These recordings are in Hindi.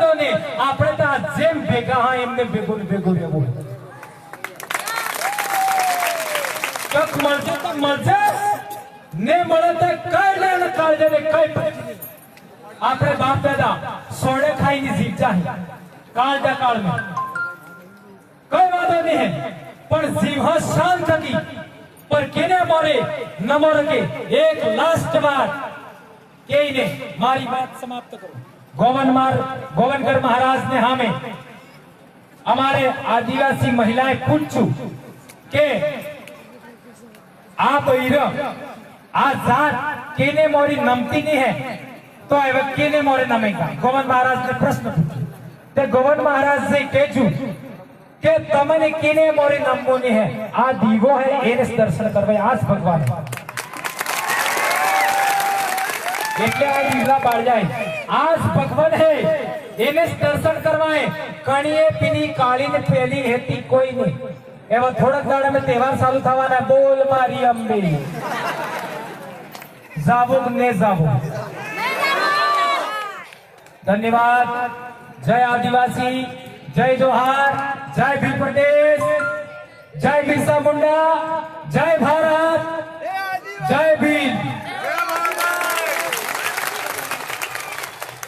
વાંધો નહીં, આપણે તો આ જેમ ભેગા હા એમને ભેગું ને ભેગું રહેવું. કક મળશે તો મળશે, ને મળે તો કઈ લે ને કાઢે ને કઈ પછી. આપણે બાપ દાદા સોડે ખાઈને જીવતા હે કાળડા કાળમાં, કઈ વાંધો નહીં. પણ જીવા શાંત થકી પર કેને મોરે ન મોરે કે એક લાસ્ટ વાર કહીને મારી વાત સમાપ્ત કરું. ગોવનકર महाराज ने हमें हमारे आदिवासी महिलाएं पूछू के आप आ जात केने मोरी नमती नहीं है तो केने मोरे नमेगा. गोवन महाराज ने प्रश्न पूछा तो गोवन महाराज से कहू के तमने केने मोरे नमवो नहीं है, आ दीवो है एने दर्शन करवाय आज भगवान એટલે આ લીલા બાળ જાય. આજ ભગવાન હે એને દર્શન કરવાય. કણીએ પીની કાળી ને પેલી હેતી કોઈ નહીં. એવા થોડાક દાડા में તહેવાર ચાલુ થવાના. બોલ મારી અંબે જાવો ને જાવો. धन्यवाद. जय आदिवासी, जय जोहार, जय भील प्रदेश, जय बिरसा मुंडा, जय भारत, जय भील.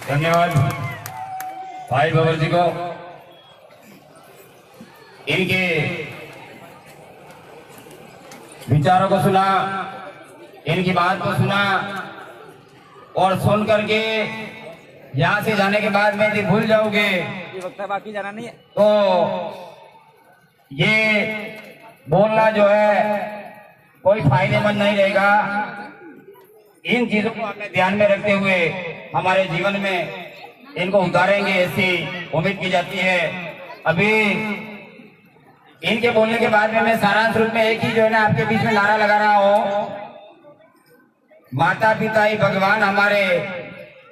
धन्यवाद भाई बबर जी को. इनके विचारों को सुना, इनकी बात को सुना और सुन करके यहाँ से जाने के बाद में यदि भूल जाओगे बाकी जाना नहीं है तो ये बोलना जो है कोई फायदेमंद नहीं रहेगा. इन चीजों को अपने ध्यान में रखते हुए हमारे जीवन में इनको उतारेंगे ऐसी उम्मीद की जाती है. अभी इनके बोलने के बाद में मैं सारांश रूप में एक ही जो है ना आपके बीच में नारा लगा रहा हूँ. माता पिता ही भगवान हमारे,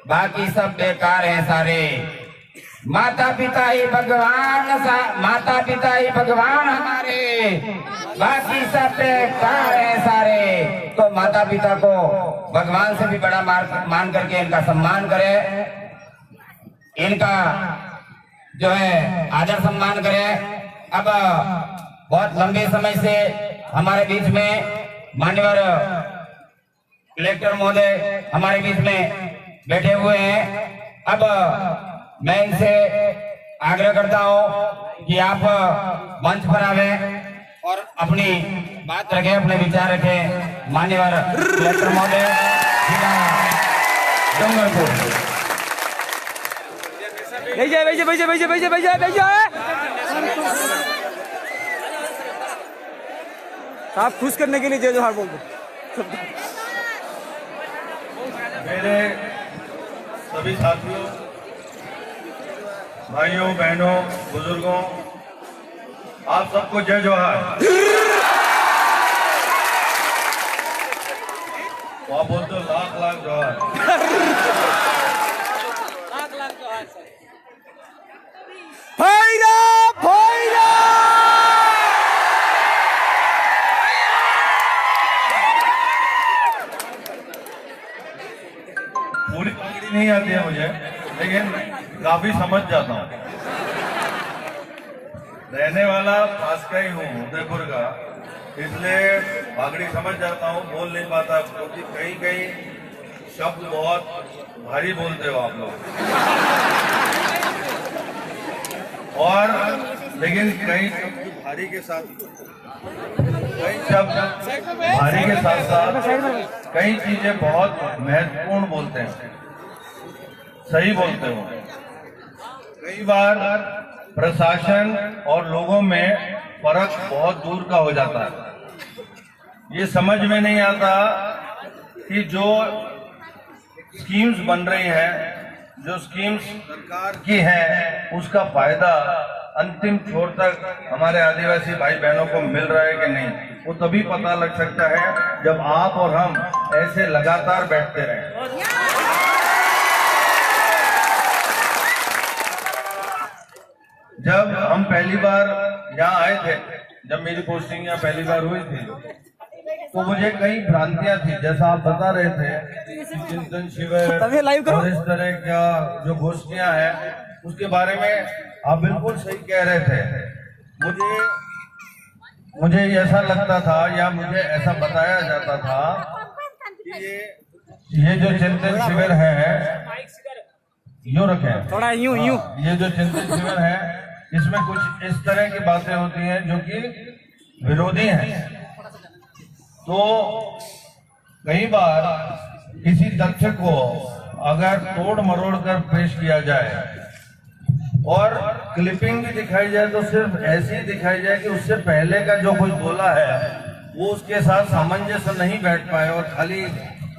बाकी सब बेकार हैं सारे. माता पिता ही भगवान, माता पिता ही भगवान हमारे, बाकी सब बेकार हैं सारे. तो माता पिता को भगवान से भी बड़ा मान करके इनका सम्मान करें, इनका जो है आदर सम्मान करें. अब बहुत लंबे समय से हमारे बीच में मान्यवर कलेक्टर महोदय हमारे बीच में बैठे हुए हैं. अब मैं इनसे आग्रह करता हूं कि आप मंच पर आवे और अपनी बात रखें, अपने विचार रखें. मान्यवर कलेक्टर महोदय जिला डूंगरपुर. आप खुश करने के लिए जय जोहार बोल दो. मेरे सभी साथियों, भाइयों बहनों, बुजुर्गों, आप सबको जय जोहार. तो आप बोलते हो लाख लाख जोहार. पूरी पगड़ी नहीं आती है मुझे, लेकिन काफी समझ जाता हूँ. रहने वाला पास का ही हूँ, उदयपुर का, इसलिए पगड़ी समझ जाता हूँ. बोल नहीं पाता क्योंकि कहीं कहीं शब्द बहुत भारी बोलते हो आप लोग, और लेकिन कई शब्द भारी के साथ, कई शब्द भारी के साथ साथ कई चीजें बहुत महत्वपूर्ण बोलते हैं, सही बोलते हो. कई बार प्रशासन और लोगों में फर्क बहुत दूर का हो जाता है. ये समझ में नहीं आता कि जो स्कीम्स बन रही हैं, जो स्कीम्स सरकार की हैं, उसका फायदा अंतिम छोर तक हमारे आदिवासी भाई बहनों को मिल रहा है कि नहीं. वो तभी पता लग सकता है जब आप और हम ऐसे लगातार बैठते रहें. जब हम पहली बार यहाँ आए थे, जब मेरी पोस्टिंग यहाँ पहली बार हुई थी, तो मुझे कई भ्रांतियां थी, जैसा आप बता रहे थे कि चिंतन शिविर तभी लाइव करो। और इस तरह का जो गोष्ठियां हैं उसके बारे में आप बिल्कुल सही कह रहे थे। मुझे ऐसा लगता था या मुझे ऐसा बताया जाता था कि ये जो चिंतन शिविर है, यूं रखें थोड़ा यूं यूं। ये जो चिंतन शिविर है इसमें कुछ इस तरह की बातें होती हैं जो कि विरोधी हैं। तो कई बार किसी तथ्य को अगर तोड़ मरोड़ कर पेश किया जाए और क्लिपिंग भी दिखाई जाए तो सिर्फ ऐसी दिखाई जाए कि उससे पहले का जो कुछ बोला है वो उसके साथ सामंजस्य नहीं बैठ पाए और खाली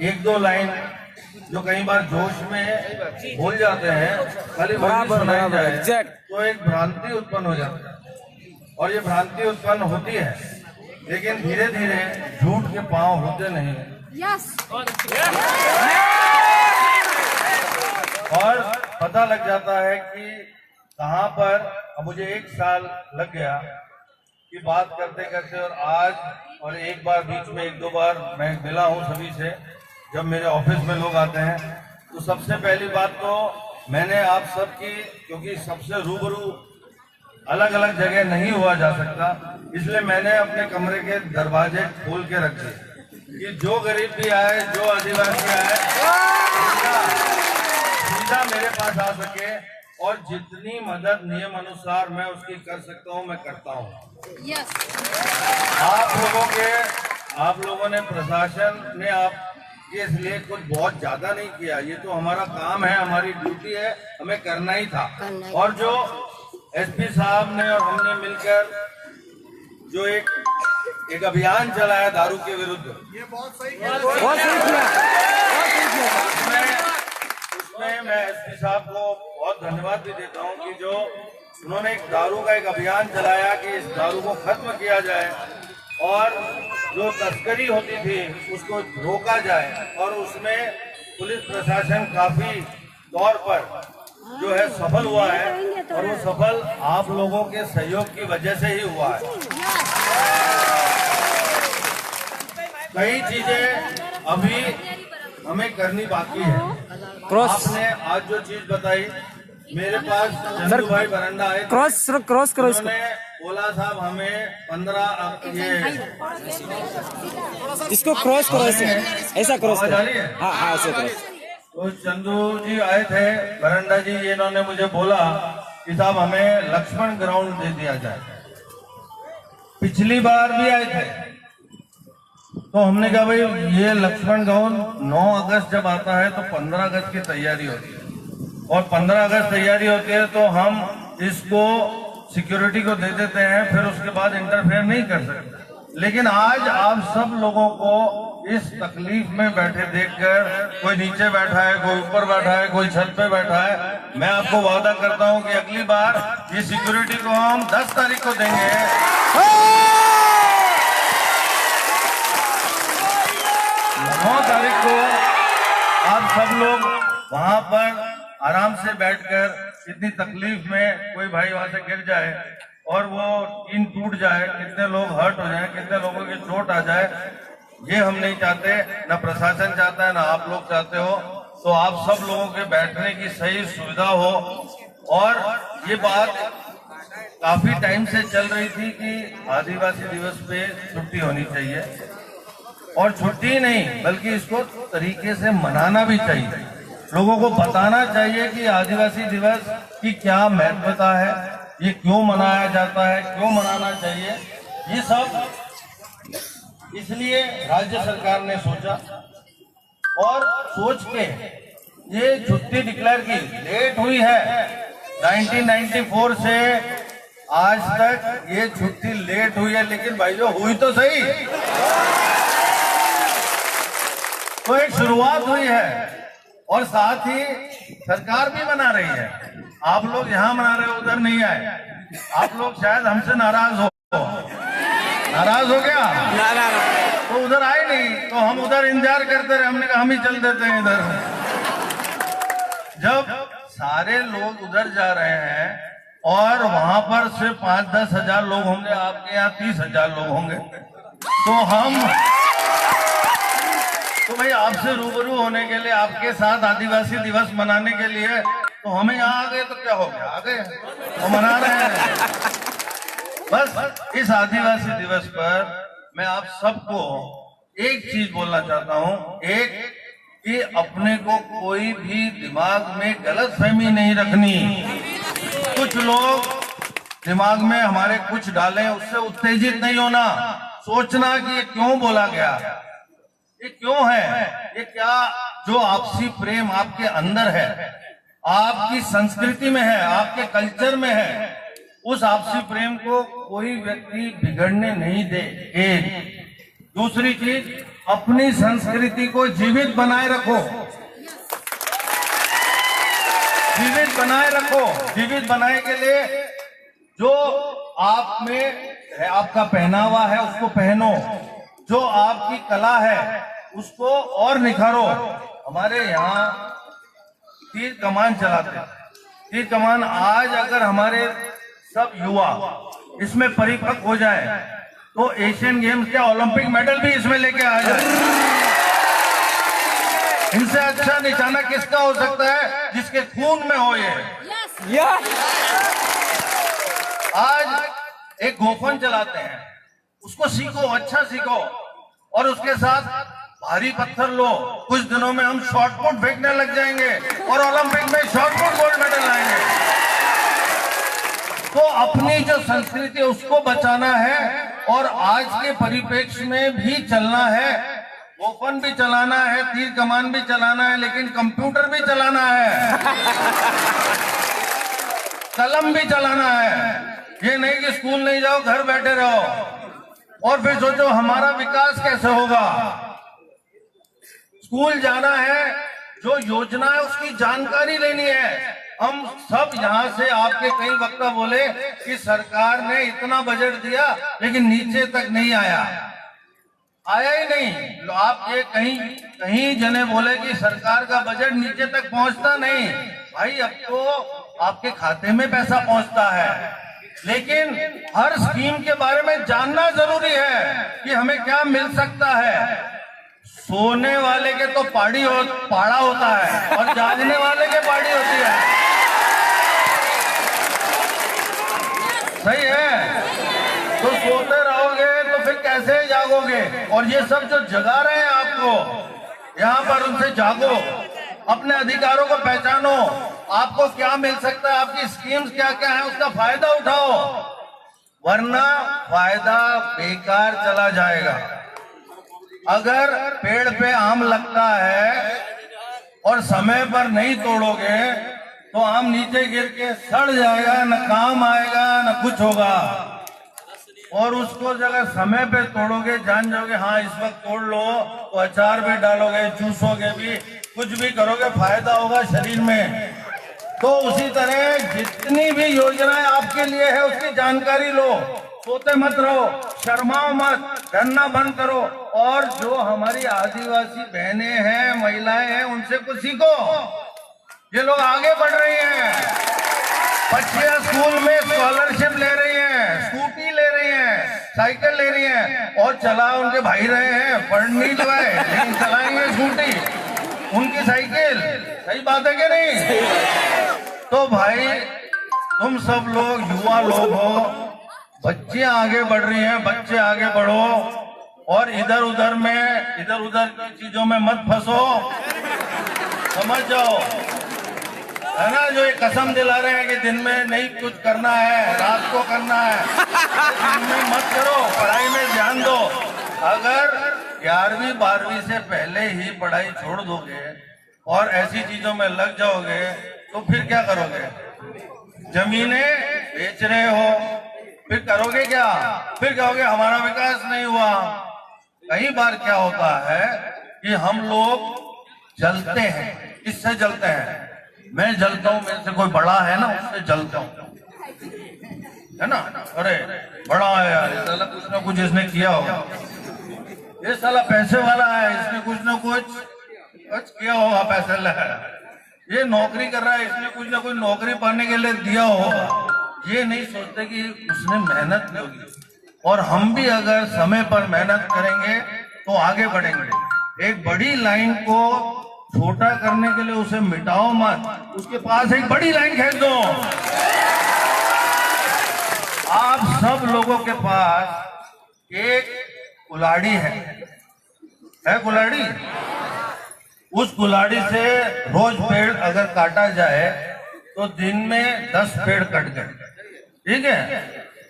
एक दो लाइन जो कई बार जोश में बोल जाते हैं खाली वही सुनाई जाए तो एक भ्रांति उत्पन्न हो जाती है। और ये भ्रांति उत्पन्न होती है, लेकिन धीरे धीरे झूठ के पांव होते नहीं। और पता लग जाता है कि कहां पर। अब मुझे 1 साल लग गया कि बात करते करते, और आज और एक बार बीच में 1-2 बार मैं मिला हूं सभी से। जब मेरे ऑफिस में लोग आते हैं तो सबसे पहली बात तो मैंने आप सबकी, क्योंकि सबसे रूबरू अलग अलग जगह नहीं हुआ जा सकता, इसलिए मैंने अपने कमरे के दरवाजे खोल के रखे कि जो गरीब भी आए, जो आदिवासी आए, सीधा मेरे पास आ सके और जितनी मदद नियम अनुसार मैं उसकी कर सकता हूं मैं करता हूं। आप लोगों ने, प्रशासन ने आपके इसलिए कुछ बहुत ज्यादा नहीं किया। ये तो हमारा काम है, हमारी ड्यूटी है, हमें करना ही था। और जो एसपी साहब ने और हमने मिलकर जो एक अभियान चलाया दारू के विरुद्ध, ये बहुत सही किया। उसमें मैं एसपी साहब को बहुत धन्यवाद भी देता हूं कि जो उन्होंने एक दारू का एक अभियान चलाया कि इस दारू को खत्म किया जाए और जो तस्करी होती थी उसको रोका जाए। और उसमें पुलिस प्रशासन काफी तौर पर जो है सफल हुआ है, और वो सफल आप लोगों के सहयोग की वजह से ही हुआ है। कई चीजें अभी हमें करनी बाकी है। आपने आज जो चीज बताई, मेरे पास चंदू भाई बरंडा आए, क्रॉस करो इसको। बोला साहब हमें 15 इसको क्रॉस करो, ऐसा क्रॉस करो। हाँ ऐसे क्रॉस। तो चंदू जी आए थे, बरंडा जी, इन्होंने मुझे बोला कि साहब हमें लक्ष्मण ग्राउंड दे दिया जाए। पिछली बार भी आए थे तो हमने कहा भाई ये लक्ष्मण ग्राउंड 9 अगस्त जब आता है तो 15 अगस्त की तैयारी होती है, और 15 अगस्त तैयारी होती है तो हम इसको सिक्योरिटी को दे देते हैं, फिर उसके बाद इंटरफेयर नहीं कर सकते। लेकिन आज आप सब लोगों को इस तकलीफ में बैठे देखकर, कोई नीचे बैठा है, कोई ऊपर बैठा है, कोई छत पे बैठा है, मैं आपको वादा करता हूं कि अगली बार ये सिक्योरिटी को हम 10 तारीख को देंगे। 9 तारीख को आप सब लोग वहां पर आराम से बैठकर, इतनी तकलीफ में कोई भाई वहां से गिर जाए और वो टीन टूट जाए, कितने लोग हर्ट हो जाए, कितने लोगों की चोट आ जाए, ये हम नहीं चाहते, न प्रशासन चाहता है, न आप लोग चाहते हो। तो आप सब लोगों के बैठने की सही सुविधा हो। और ये बात काफी टाइम से चल रही थी कि आदिवासी दिवस पे छुट्टी होनी चाहिए, और छुट्टी नहीं बल्कि इसको तरीके से मनाना भी चाहिए। लोगों को बताना चाहिए कि आदिवासी दिवस की क्या महत्वता है, ये क्यों मनाया जाता है, क्यों मनाना चाहिए। ये सब इसलिए राज्य सरकार ने सोचा, और सोच के ये छुट्टी डिक्लेयर की। लेट हुई है, 1994 से आज तक ये छुट्टी लेट हुई है, लेकिन भाई जो हुई तो सही, तो एक शुरुआत हुई है। और साथ ही सरकार भी मना रही है। आप लोग यहाँ मना रहे हो, उधर नहीं आए। आप लोग शायद हमसे नाराज हो गया, तो उधर आए नहीं, तो हम उधर इंतजार करते रहे। हमने कहा हम ही चल देते हैं इधर। जब सारे लोग उधर जा रहे हैं और वहां पर सिर्फ 5-10 हजार लोग होंगे, आपके यहाँ 30,000 लोग होंगे, तो हम तो भाई आपसे रूबरू होने के लिए, आपके साथ आदिवासी दिवस मनाने के लिए तो हमें यहाँ आ गए तो क्या हो गया, आ गए तो मना रहे हैं। बस इस आदिवासी दिवस पर मैं आप सबको एक चीज बोलना चाहता हूँ, एक कि अपने को कोई भी दिमाग में गलतफहमी नहीं रखनी। कुछ लोग दिमाग में हमारे कुछ डालें, उससे उत्तेजित नहीं होना, सोचना कि ये क्यों बोला गया, ये क्यों है, ये क्या जो आपसी प्रेम आपके अंदर है, आपकी संस्कृति में है, आपके कल्चर में है, उस आपसी प्रेम को कोई व्यक्ति बिगड़ने नहीं दे। एक दूसरी चीज, अपनी संस्कृति को जीवित बनाए रखो, जीवित बनाए रखो। जीवित बनाए के लिए जो आप में है, आपका पहनावा है उसको पहनो, जो आपकी कला है उसको और निखारो। हमारे यहाँ तीर कमान चलाते हैं, तीर कमान आज अगर हमारे सब युवा इसमें परिपक्व हो जाए तो एशियन गेम्स के ओलंपिक मेडल भी इसमें लेके आ जाए। इनसे अच्छा निशाना किसका हो सकता है, जिसके खून में हो ये। आज एक गोफन चलाते हैं, उसको सीखो, अच्छा सीखो, और उसके साथ भारी पत्थर लो। कुछ दिनों में हम शॉटपुट फेंकने लग जाएंगे और ओलंपिक में शॉटपुट गोल्ड मेडल लाएंगे। तो अपनी जो संस्कृति है उसको बचाना है और आज के परिप्रेक्ष्य में भी चलना है। गोफन भी चलाना है, तीर कमान भी चलाना है, लेकिन कंप्यूटर भी चलाना है, कलम भी चलाना है। ये नहीं कि स्कूल नहीं जाओ, घर बैठे रहो और फिर सोचो हमारा विकास कैसे होगा। स्कूल जाना है, जो योजना है उसकी जानकारी लेनी है। हम सब यहाँ से, आपके कई वक्ता बोले कि सरकार ने इतना बजट दिया लेकिन नीचे तक नहीं आया, आया ही नहीं। आप ये कहीं जने बोले कि सरकार का बजट नीचे तक पहुंचता नहीं। भाई अब तो आपके खाते में पैसा पहुंचता है, लेकिन हर स्कीम के बारे में जानना जरूरी है कि हमें क्या मिल सकता है। सोने वाले के तो पाड़ा होता है और जागने वाले के पाड़ी होती है। सही है, तो सोते रहोगे तो फिर कैसे जागोगे। और ये सब जो जगा रहे हैं आपको यहाँ पर, उनसे जागो, अपने अधिकारों को पहचानो, आपको क्या मिल सकता है, आपकी स्कीम्स क्या क्या है, उसका फायदा उठाओ, वरना फायदा बेकार चला जाएगा। अगर पेड़ पे आम लगता है और समय पर नहीं तोड़ोगे तो आम नीचे गिर के सड़ जाएगा, न काम आएगा न कुछ होगा। और उसको अगर समय पे तोड़ोगे, जान जाओगे हाँ इस वक्त तोड़ लो तो अचार भी डालोगे, चूसोगे भी, कुछ भी करोगे, फायदा होगा शरीर में। तो उसी तरह जितनी भी योजनाएं आपके लिए है उसकी जानकारी लो, सोते मत रहो, शर्माओ मत, डरना बंद करो। और जो हमारी आदिवासी बहनें हैं, महिलाएं हैं, उनसे कुछ सीखो। ये लोग आगे बढ़ रही हैं, बच्चियां स्कूल में स्कॉलरशिप ले रही हैं, स्कूटी ले रही हैं, साइकिल ले रही हैं, और चला उनके भाई रहे हैं, पढ़ नहीं पाए लेकिन चलाएंगे स्कूटी, उनकी साइकिल। सही बात है कि नहीं? तो भाई तुम सब लोग युवा लोग हो, बच्चियां आगे बढ़ रही हैं, बच्चे आगे बढ़ो और इधर उधर की चीजों में मत फंसो, समझ जाओ, है ना। जो ये कसम दिला रहे हैं कि दिन में नहीं कुछ करना है, रात को करना है, दिन में मत करो, पढ़ाई में ध्यान दो। अगर 11वीं 12वीं से पहले ही पढ़ाई छोड़ दोगे और ऐसी चीजों में लग जाओगे तो फिर क्या करोगे? जमीनें बेच रहे हो, फिर करोगे क्या? फिर कहोगे हमारा विकास नहीं हुआ। कई बार क्या होता है कि हम लोग जलते हैं, इससे जलते हैं। मैं जलता हूं, मेरे से कोई बड़ा है ना, उससे जलता हूं, है ना। अरे बड़ा है यार, साला कुछ ना कुछ इसने किया होगा, ये साला पैसे वाला है, इसने कुछ ना कुछ किया होगा, पैसे लाया, ये नौकरी कर रहा है, इसने कुछ ना कुछ नौकरी पाने के लिए दिया होगा। ये नहीं सोचते कि उसने मेहनत की होगी। और हम भी अगर समय पर मेहनत करेंगे तो आगे बढ़ेंगे। एक बड़ी लाइन को छोटा करने के लिए उसे मिटाओ मत, उसके पास एक बड़ी लाइन खींच दो। आप सब लोगों के पास एक कुल्हाड़ी है कुल्हाड़ी। उस कुल्हाड़ी से रोज पेड़ अगर काटा जाए तो दिन में 10 पेड़ कट गए, ठीक है।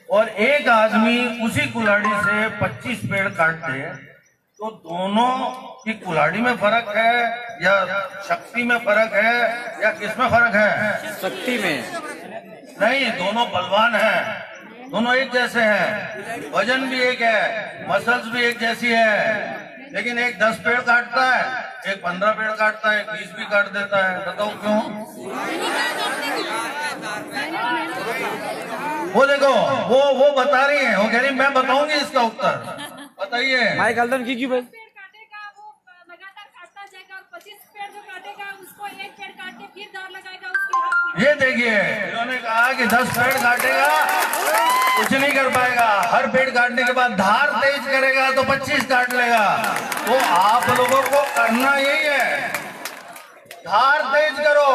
और एक आदमी उसी कुल्हाड़ी से 25 पेड़ काट दे तो दोनों की कुल्हाड़ी में फर्क है या शक्ति में फर्क है या किस में फर्क है? शक्ति में नहीं, दोनों बलवान हैं, दोनों एक जैसे हैं, वजन भी एक है, मसल्स भी एक जैसी है। लेकिन एक 10 पेड़ काटता है, एक 15 पेड़ काटता है, 20 भी काट देता है। बताओ क्यों? वो देखो, वो बता रही है, वो कह रही मैं बताऊंगी इसका उत्तर। बताइए। माइक हल्दन की भाई पेड़ काटेगा वो लगातार काटता जाएगा और 25 पेड़ जो काटेगा उसको एक पेड़ काट के फिर धार लगाएगा उसके हाथ में। ये देखिए, इन्होंने कहा कि 10 पेड़ काटेगा कुछ नहीं कर पाएगा, हर पेड़ काटने के बाद धार तेज करेगा तो 25 काट लेगा। तो आप लोगों को करना यही है, धार तेज करो,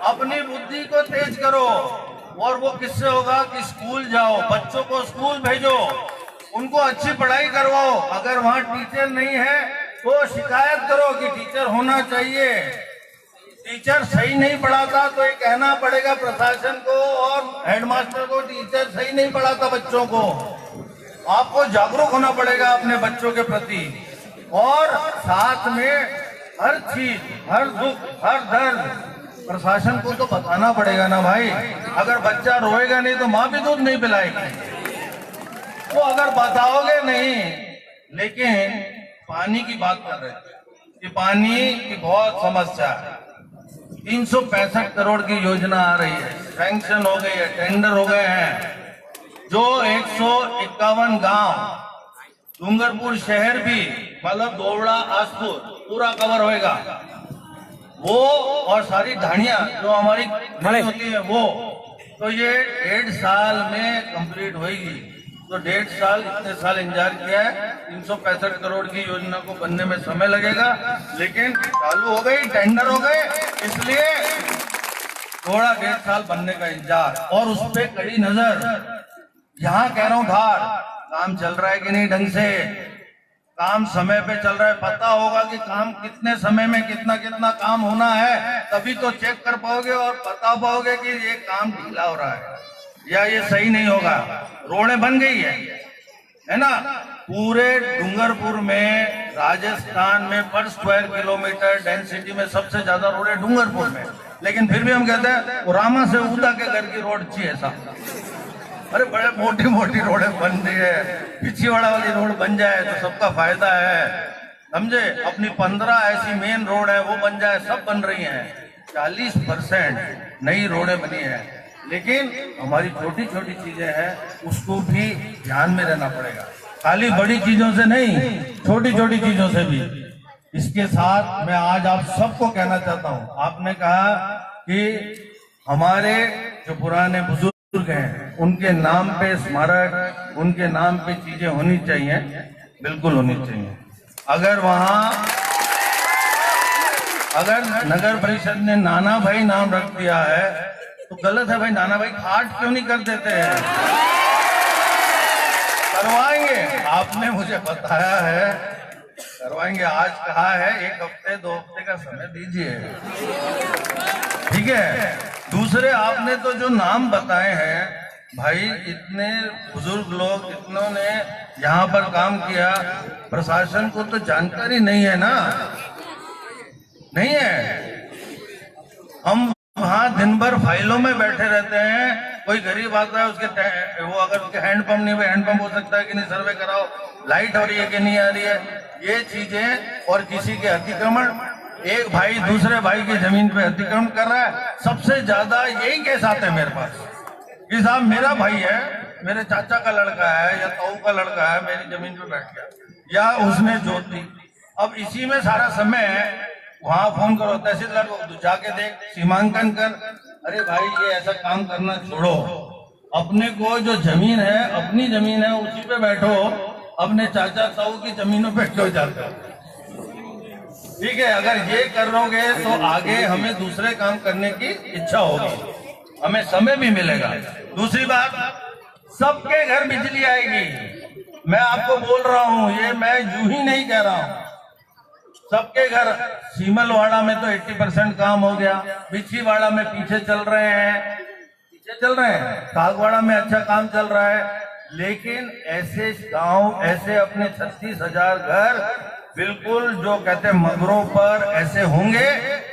अपनी बुद्धि को तेज करो। और वो किससे होगा कि स्कूल जाओ, बच्चों को स्कूल भेजो, उनको अच्छी पढ़ाई करवाओ। अगर वहाँ टीचर नहीं है तो शिकायत करो कि टीचर होना चाहिए। टीचर सही नहीं पढ़ाता तो ये कहना पड़ेगा प्रशासन को और हेडमास्टर को, टीचर सही नहीं पढ़ाता बच्चों को। आपको जागरूक होना पड़ेगा अपने बच्चों के प्रति। और साथ में हर चीज, हर दुख, हर दर्द प्रशासन को तो बताना पड़ेगा ना भाई। अगर बच्चा रोएगा नहीं तो माँ भी दूध नहीं पिलाएगी। तो अगर बताओगे नहीं, लेकिन पानी की बात कर रहे हैं कि पानी की बहुत समस्या है। 365 करोड़ की योजना आ रही है, सैंक्शन हो गई है, टेंडर हो गए हैं। जो 151 गांव, डूंगरपुर शहर भी, मतलब दोवड़ा, आसपुर पूरा कवर होएगा वो, और सारी ढाणियां जो हमारी होती है वो, तो ये 1.5 साल में कंप्लीट होगी। तो 1.5 साल, इतने साल इंतजार किया है। 365 करोड़ की योजना को बनने में समय लगेगा, लेकिन चालू हो गई, टेंडर हो गए, इसलिए थोड़ा 1.5 साल बनने का इंतजार और उस पर कड़ी नजर। यहाँ कह रहा हूँ धार, काम चल रहा है कि नहीं ढंग से, काम समय पे चल रहा है, पता होगा कि काम कितने समय में कितना कितना काम होना है, तभी तो चेक कर पाओगे और बता पाओगे कि ये काम ढीला हो रहा है या ये सही नहीं होगा। रोडें बन गई है ना, पूरे डूंगरपुर में, राजस्थान में पर स्क्वायर किलोमीटर डेंसिटी में सबसे ज्यादा रोडें डूंगरपुर में। लेकिन फिर भी हम कहते हैं रामा से उदा के घर की रोड चाहिए साहब। अरे बड़े मोटी मोटी रोडें बन रही है, पिछीवाड़ा वाली रोड बन जाए तो सबका फायदा है, समझे। अपनी 15 ऐसी मेन रोड है वो बन जाए, सब बन रही हैं। 40% नई रोडें बनी है, लेकिन हमारी छोटी छोटी चीजें हैं, उसको भी ध्यान में रहना पड़ेगा। खाली बड़ी चीजों से नहीं, छोटी छोटी चीजों से भी। इसके साथ मैं आज आप सबको कहना चाहता हूँ, आपने कहा कि हमारे जो पुराने बुजुर्ग हैं उनके नाम पे स्मारक, उनके नाम पे चीजें होनी चाहिए, बिल्कुल होनी चाहिए। अगर वहाँ, अगर नगर परिषद ने नाना भाई नाम रख दिया है तो गलत है भाई। नाना भाई खाट क्यों नहीं कर देते हैं? करवाएंगे, आपने मुझे बताया है, करवाएंगे। आज कहा है 1 हफ्ते 2 हफ्ते का समय दीजिए, ठीक है। दूसरे, आपने तो जो नाम बताए हैं भाई, इतने बुजुर्ग लोग, इतनों ने यहाँ पर काम किया, प्रशासन को तो जानकारी नहीं है ना, नहीं है। हम वहाँ दिन भर फाइलों में बैठे रहते हैं। कोई गरीब आता है, उसके वो अगर उसके हैंडपंप नहीं हुए, हैंडपंप हो सकता है कि नहीं, सर्वे कराओ, लाइट हो रही है कि नहीं आ रही है, ये चीजें। और किसी के अतिक्रमण, एक भाई दूसरे भाई की जमीन पे अतिक्रमण कर रहा है। सबसे ज्यादा यही केस आते हैं मेरे पास कि साहब मेरा भाई है, मेरे चाचा का लड़का है या ताऊ का लड़का है, मेरी जमीन पे बैठ गया या उसने जोत दी। अब इसी में सारा समय वहाँ फोन करो तहसीलदार को, जाके देख, सीमांकन कर। अरे भाई ये ऐसा काम करना छोड़ो, अपने को जो जमीन है, अपनी जमीन है, उसी पे बैठो, अपने चाचा ताऊ की जमीनों पे क्यों जाते हो? ठीक है, अगर ये करोगे तो आगे हमें दूसरे काम करने की इच्छा होगी, हमें समय भी मिलेगा। दूसरी बात, सबके घर बिजली आएगी। मैं आपको बोल रहा हूँ, ये मैं यूं ही नहीं कह रहा हूँ, सबके घर। सीमलवाड़ा में तो 80% काम हो गया, बिछीवाड़ा में पीछे चल रहे हैं, कागवाड़ा में अच्छा काम चल रहा है, लेकिन ऐसे गांव, ऐसे अपने 36,000 घर बिल्कुल जो कहते हैं मगरों पर ऐसे होंगे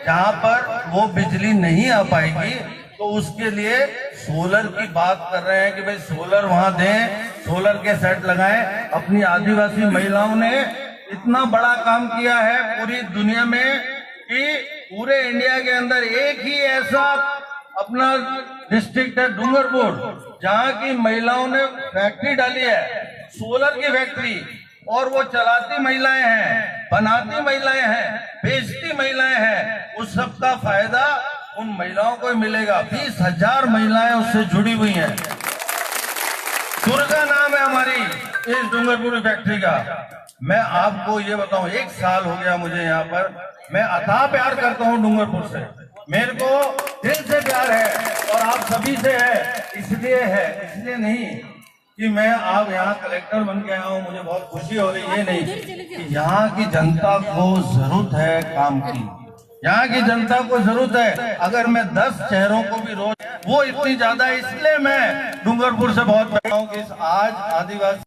जहां पर वो बिजली नहीं आ पाएगी। तो उसके लिए सोलर की बात कर रहे हैं कि भाई सोलर वहां दें, सोलर के सेट लगाएं। अपनी आदिवासी महिलाओं ने इतना बड़ा काम किया है पूरी दुनिया में कि पूरे इंडिया के अंदर एक ही ऐसा अपना डिस्ट्रिक्ट है डूंगरपुर, जहां की महिलाओं ने फैक्ट्री डाली है, सोलर की फैक्ट्री, और वो चलाती महिलाएं हैं, बनाती महिलाएं हैं, बेचती महिलाएं हैं। उस सब का फायदा उन महिलाओं को मिलेगा। 20,000 महिलाएं उससे जुड़ी हुई हैं। दुर्गा नाम है हमारी इस डूंगरपुर फैक्ट्री का। मैं आपको ये बताऊं, 1 साल हो गया मुझे यहाँ पर, मैं अथाह प्यार करता हूँ डूंगरपुर से, मेरे को दिल से प्यार है और आप सभी से है। इसलिए नहीं कि मैं आप यहाँ कलेक्टर बन के आया हूँ, मुझे बहुत खुशी हो रही है, नहीं कि यहाँ की जनता को जरूरत है काम की, यहाँ की जनता को जरूरत है। अगर मैं 10 शहरों को भी रोज, वो इतनी ज्यादा, इसलिए मैं डूंगरपुर से बहुत बैठा हूँ कि आज आदिवासी